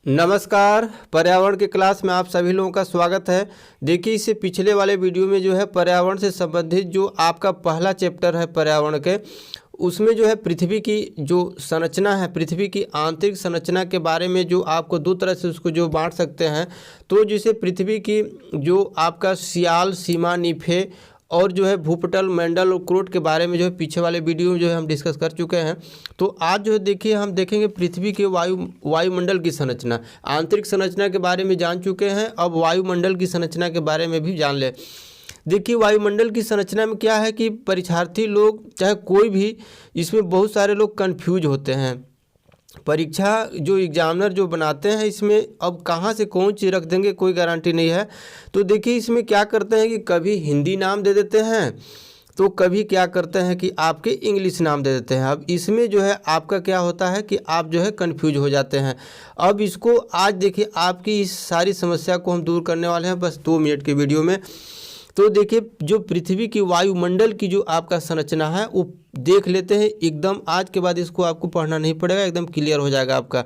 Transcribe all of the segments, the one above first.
नमस्कार। पर्यावरण के क्लास में आप सभी लोगों का स्वागत है। देखिए, इससे पिछले वाले वीडियो में जो है पर्यावरण से संबंधित जो आपका पहला चैप्टर है पर्यावरण के, उसमें जो है पृथ्वी की जो संरचना है, पृथ्वी की आंतरिक संरचना के बारे में जो आपको दो तरह से उसको जो बांट सकते हैं। तो जैसे पृथ्वी की जो आपका सियाल, सीमा, निफे और जो है भूपटल, मंडल और क्रोट के बारे में जो है पीछे वाले वीडियो में जो है हम डिस्कस कर चुके हैं। तो आज जो है देखिए हम देखेंगे पृथ्वी के वायुमंडल की संरचना। आंतरिक संरचना के बारे में जान चुके हैं, अब वायुमंडल की संरचना के बारे में भी जान ले। देखिए, वायुमंडल की संरचना में क्या है कि परीक्षार्थी लोग चाहे कोई भी, इसमें बहुत सारे लोग कन्फ्यूज होते हैं। परीक्षा जो एग्जामिनर जो बनाते हैं, इसमें अब कहाँ से कौन चीज़ रख देंगे कोई गारंटी नहीं है। तो देखिए, इसमें क्या करते हैं कि कभी हिंदी नाम दे देते हैं, तो कभी क्या करते हैं कि आपके इंग्लिश नाम दे देते हैं। अब इसमें जो है आपका क्या होता है कि आप जो है कंफ्यूज हो जाते हैं। अब इसको आज देखिए, आपकी इस सारी समस्या को हम दूर करने वाले हैं बस 2 मिनट की वीडियो में। तो देखिए, जो पृथ्वी की वायुमंडल की जो आपका संरचना है वो देख लेते हैं एकदम। आज के बाद इसको आपको पढ़ना नहीं पड़ेगा, एकदम क्लियर हो जाएगा आपका।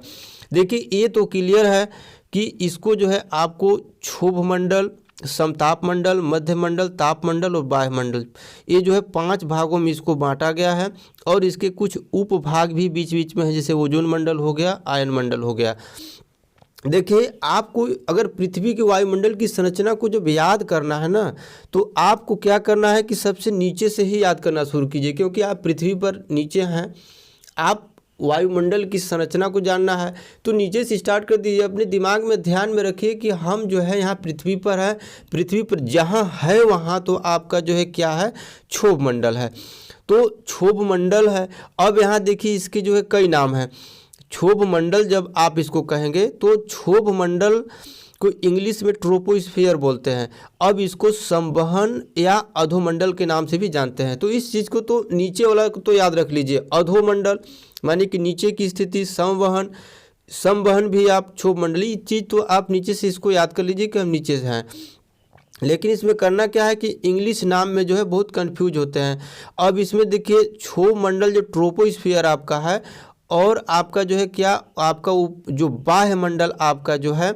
देखिए, ये तो क्लियर है कि इसको जो है आपको क्षोभ मंडल, समताप मंडल, मध्य मंडल, ताप मंडल और बाह्य मंडल, ये जो है 5 भागों में इसको बांटा गया है। और इसके कुछ उपभाग भी बीच बीच में है, जैसे ओजोन मंडल हो गया, आयन मंडल हो गया। देखिए, आपको अगर पृथ्वी के वायुमंडल की संरचना को जब याद करना है ना, तो आपको क्या करना है कि सबसे नीचे से ही याद करना शुरू कीजिए, क्योंकि आप पृथ्वी पर नीचे हैं। आप वायुमंडल की संरचना को जानना है तो नीचे से स्टार्ट कर दीजिए। अपने दिमाग में ध्यान में रखिए कि हम जो है यहाँ पृथ्वी पर है। पृथ्वी पर जहाँ है वहाँ तो आपका जो है क्या है, क्षोभ मंडल है। तो क्षोभ मंडल है। अब यहाँ देखिए, इसके जो है कई नाम हैं। क्षोभ मंडल जब आप इसको कहेंगे तो क्षोभ मंडल को इंग्लिश में ट्रोपोस्फियर बोलते हैं। अब इसको संवहन या अधोमंडल के नाम से भी जानते हैं। तो इस चीज़ को तो नीचे वाला को तो याद रख लीजिए, अधोमंडल माने कि नीचे की स्थिति, संवहन, संवहन भी आप क्षोभ मंडली चीज़ तो आप नीचे से इसको याद कर लीजिए कि हम नीचे से हैं। लेकिन इसमें करना क्या है कि इंग्लिश नाम में जो है बहुत कंफ्यूज होते हैं। अब इसमें देखिए, क्षोभ मंडल जो ट्रोपोस्फियर आपका है, और आपका जो है क्या, आपका जो बाह्य मंडल आपका जो है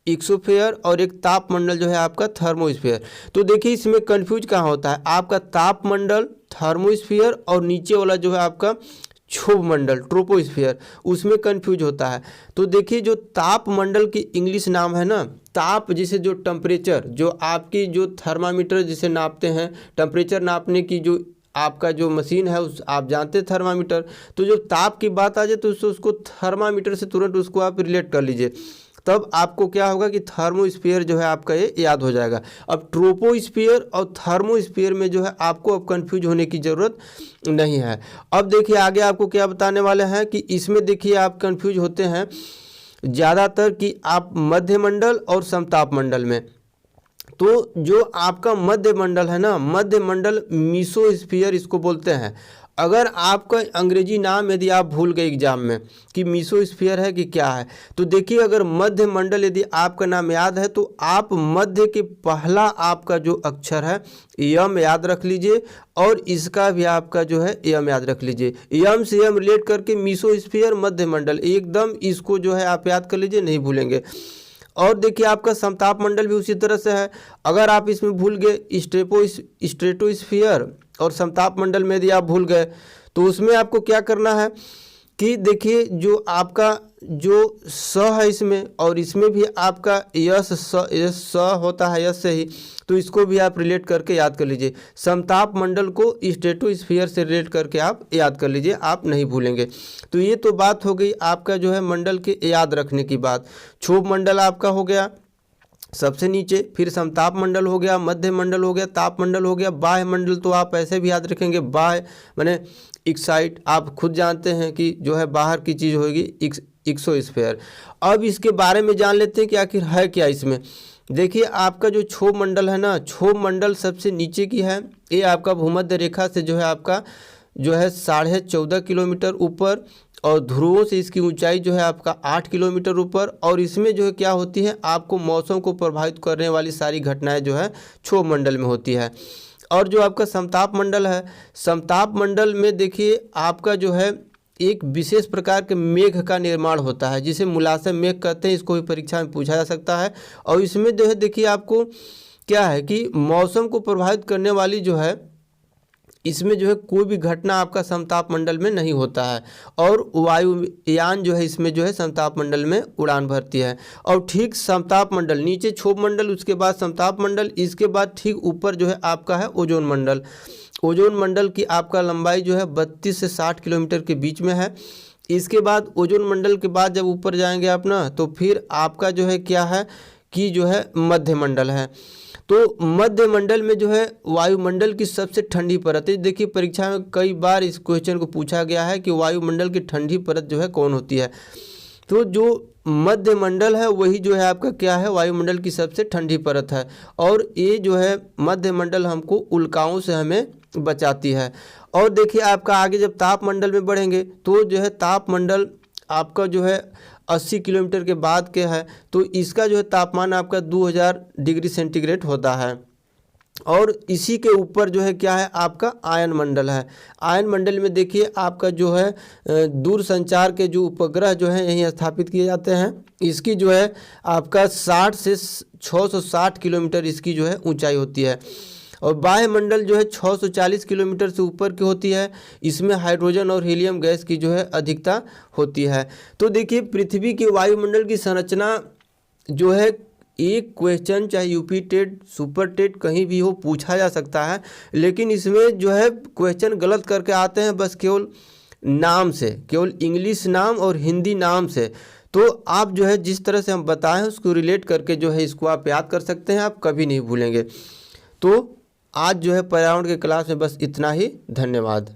एक्सोस्फीयर, और एक ताप मंडल जो है आपका थर्मोस्फीयर। तो देखिए, इसमें कंफ्यूज कहाँ होता है, आपका ताप मंडल, थर्मोस्फीयर और नीचे वाला जो है आपका क्षोभ मंडल ट्रोपोस्फियर, उसमें कंफ्यूज होता है। तो देखिए, जो ताप मंडल की इंग्लिश नाम है ना, ताप जिसे जो टेम्परेचर, जो आपकी जो थर्मामीटर जिसे नापते हैं, टेम्परेचर नापने की जो आपका जो मशीन है उस आप जानते हैं थर्मामीटर। तो जो ताप की बात आ जाए तो उसको थर्मामीटर से तुरंत उसको आप रिलेट कर लीजिए, तब आपको क्या होगा कि थर्मोस्फीयर जो है आपका ये याद हो जाएगा। अब ट्रोपोस्फीयर और थर्मोस्फीयर में जो है आपको अब कंफ्यूज होने की ज़रूरत नहीं है। अब देखिए, आगे आपको क्या बताने वाले हैं कि इसमें देखिए आप कंफ्यूज होते हैं ज़्यादातर कि आप मध्य मंडल और समताप मंडल में। तो जो आपका मध्य मंडल है ना, मध्य मंडल मीसोस्फीयर इसको बोलते हैं। अगर आपका अंग्रेजी नाम यदि आप भूल गए एग्जाम में कि मीसोस्फीयर है कि क्या है, तो देखिए, अगर मध्य मंडल यदि आपका नाम याद है तो आप मध्य के पहला आपका जो अक्षर है यम याद रख लीजिए, और इसका भी आपका जो है यम याद रख लीजिए। यम से यम रिलेट करके मीसोस्फीयर, मध्य मंडल, एकदम इसको जो है आप याद कर लीजिए, नहीं भूलेंगे। और देखिए, आपका समताप मंडल भी उसी तरह से है। अगर आप इसमें भूल गए स्ट्रेटोस्फीयर और समताप मंडल में यदि आप भूल गए तो उसमें आपको क्या करना है कि देखिए, जो आपका जो स है इसमें, और इसमें भी आपका यस स होता है, यस से ही, तो इसको भी आप रिलेट करके याद कर लीजिए। समताप मंडल को स्ट्रेटोस्फीयर से रिलेट करके आप याद कर लीजिए, आप नहीं भूलेंगे। तो ये तो बात हो गई आपका जो है मंडल के याद रखने की बात। क्षोभ मंडल आपका हो गया सबसे नीचे, फिर समताप मंडल हो गया, मध्य मंडल हो गया, ताप मंडल हो गया, बाह्य मंडल तो आप ऐसे भी याद रखेंगे, बाह्य माने एक्साइट, आप खुद जानते हैं कि जो है बाहर की चीज़ होगी एक्सोस्फीयर। अब इसके बारे में जान लेते हैं कि आखिर है क्या इसमें। देखिए, आपका जो क्षोभ मंडल है ना, क्षोभ मंडल सबसे नीचे की है, ये आपका भूमध्य रेखा से जो है आपका जो है 14.5 किलोमीटर ऊपर, और ध्रुवों से इसकी ऊंचाई जो है आपका 8 किलोमीटर ऊपर। और इसमें जो है क्या होती है, आपको मौसम को प्रभावित करने वाली सारी घटनाएं जो है क्षोभ मंडल में होती है। और जो आपका समताप मंडल है, समताप मंडल में देखिए आपका जो है एक विशेष प्रकार के मेघ का निर्माण होता है जिसे मूलाशय मेघ कहते हैं। इसको भी परीक्षा में पूछा जा सकता है। और इसमें जो है देखिए आपको क्या है कि मौसम को प्रभावित करने वाली जो है इसमें जो है कोई भी घटना आपका समताप मंडल में नहीं होता है और वायुयान जो है इसमें जो है समताप मंडल में उड़ान भरती है। और ठीक समताप मंडल नीचे क्षोभ मंडल, उसके बाद समताप मंडल, इसके बाद ठीक ऊपर जो है आपका है ओजोन मंडल। ओजोन मंडल की आपका लंबाई जो है 32 से 60 किलोमीटर के बीच में है। इसके बाद ओजोन मंडल के बाद जब ऊपर जाएंगे आप ना तो फिर आपका जो है क्या है कि जो है मध्य मंडल है। तो मध्य मंडल में जो है वायुमंडल की सबसे ठंडी परत है। देखिए परीक्षा में कई बार इस क्वेश्चन को पूछा गया है कि वायुमंडल की ठंडी परत जो है कौन होती है। तो जो मध्य मंडल है वही जो है आपका क्या है वायुमंडल की सबसे ठंडी परत है। और ये जो है मध्य मंडल हमको उल्काओं से हमें बचाती है। और देखिए आपका आगे जब तापमंडल में बढ़ेंगे तो जो है तापमंडल आपका जो है 80 किलोमीटर के बाद के है तो इसका जो है तापमान आपका 2000 डिग्री सेंटीग्रेड होता है। और इसी के ऊपर जो है क्या है आपका आयन मंडल है। आयन मंडल में देखिए आपका जो है दूरसंचार के जो उपग्रह जो है यहीं स्थापित किए जाते हैं। इसकी जो है आपका 60 से 660 किलोमीटर इसकी जो है ऊंचाई होती है। और बाह्य मंडल जो है 640 किलोमीटर से ऊपर की होती है। इसमें हाइड्रोजन और हीलियम गैस की जो है अधिकता होती है। तो देखिए पृथ्वी के वायुमंडल की संरचना जो है एक क्वेश्चन चाहे यूपी टेट सुपर टेट कहीं भी हो पूछा जा सकता है, लेकिन इसमें जो है क्वेश्चन गलत करके आते हैं बस केवल नाम से, केवल इंग्लिश नाम और हिंदी नाम से। तो आप जो है जिस तरह से हम बताएं उसको रिलेट करके जो है इसको आप याद कर सकते हैं, आप कभी नहीं भूलेंगे। तो आज जो है पर्यावरण के क्लास में बस इतना ही। धन्यवाद।